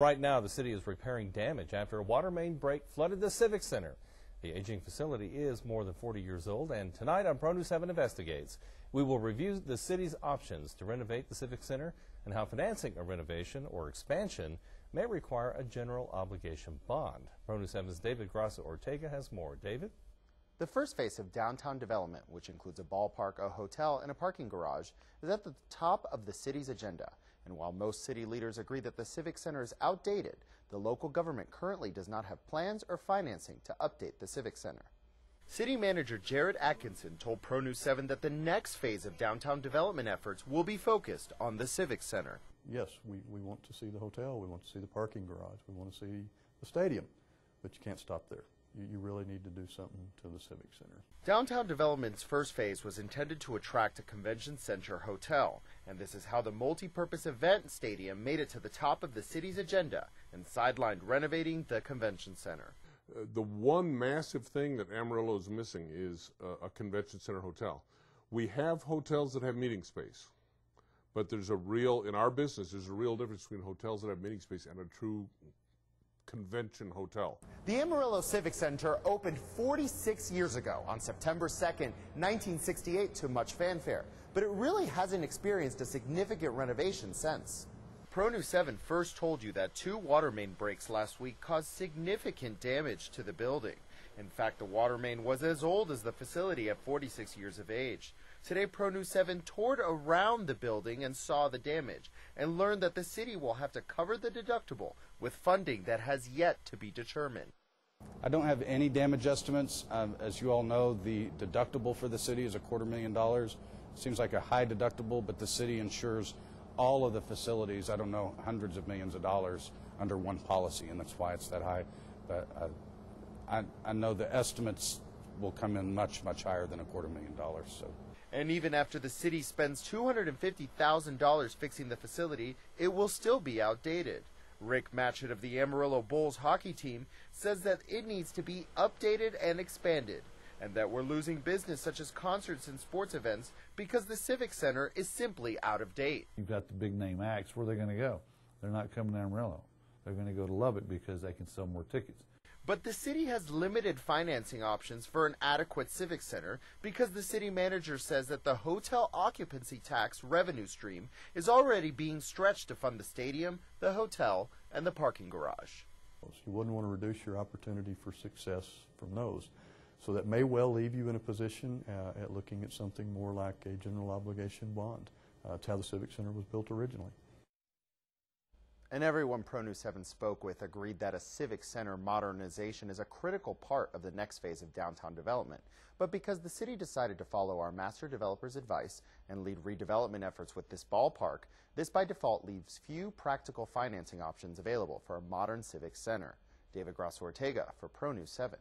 Right now, the city is repairing damage after a water main break flooded the Civic Center. The aging facility is more than 40 years old, and tonight on Pronews 7 Investigates, we will review the city's options to renovate the Civic Center and how financing a renovation or expansion may require a general obligation bond. Pronews 7's David Grasso-Ortega has more. David? The first phase of downtown development, which includes a ballpark, a hotel, and a parking garage, is at the top of the city's agenda. And while most city leaders agree that the Civic Center is outdated, the local government currently does not have plans or financing to update the Civic Center. City Manager Jared Atkinson told Pronews 7 that the next phase of downtown development efforts will be focused on the Civic Center. Yes, we want to see the hotel, we want to see the parking garage, we want to see the stadium, but you can't stop there. You really need to do something to the Civic Center. Downtown development's first phase was intended to attract a convention center hotel, and this is how the multi-purpose event stadium made it to the top of the city's agenda and sidelined renovating the convention center. The one massive thing that Amarillo is missing is a convention center hotel. We have hotels that have meeting space, but in our business, there's a real difference between hotels that have meeting space and a true convention hotel. The Amarillo Civic Center opened 46 years ago on September 2nd, 1968 to much fanfare, but it really hasn't experienced a significant renovation since. Pronews 7 first told you that 2 water main breaks last week caused significant damage to the building. In fact, the water main was as old as the facility at 46 years of age. Today, Pronews 7 toured around the building and saw the damage and learned that the city will have to cover the deductible with funding that has yet to be determined. I don't have any damage estimates. As you all know, the deductible for the city is $250,000. Seems like a high deductible, but the city insures all of the facilities, I don't know, hundreds of millions of dollars under one policy, and that's why it's that high. But I know the estimates will come in much, much higher than $250,000. So. And even after the city spends $250,000 fixing the facility, it will still be outdated. Rick Matchett of the Amarillo Bulls hockey team says that it needs to be updated and expanded, and that we're losing business such as concerts and sports events because the Civic Center is simply out of date. You've got the big name acts. Where are they going to go? They're not coming to Amarillo. They're going to go to Lubbock because they can sell more tickets. But the city has limited financing options for an adequate Civic Center because the city manager says that the hotel occupancy tax revenue stream is already being stretched to fund the stadium, the hotel, and the parking garage. You wouldn't want to reduce your opportunity for success from those. So that may well leave you in a position at looking at something more like a general obligation bond. It's how the Civic Center was built originally. And everyone Pronews 7 spoke with agreed that a Civic Center modernization is a critical part of the next phase of downtown development. But because the city decided to follow our master developer's advice and lead redevelopment efforts with this ballpark, this by default leaves few practical financing options available for a modern Civic Center. David Grasso-Ortega for Pronews 7.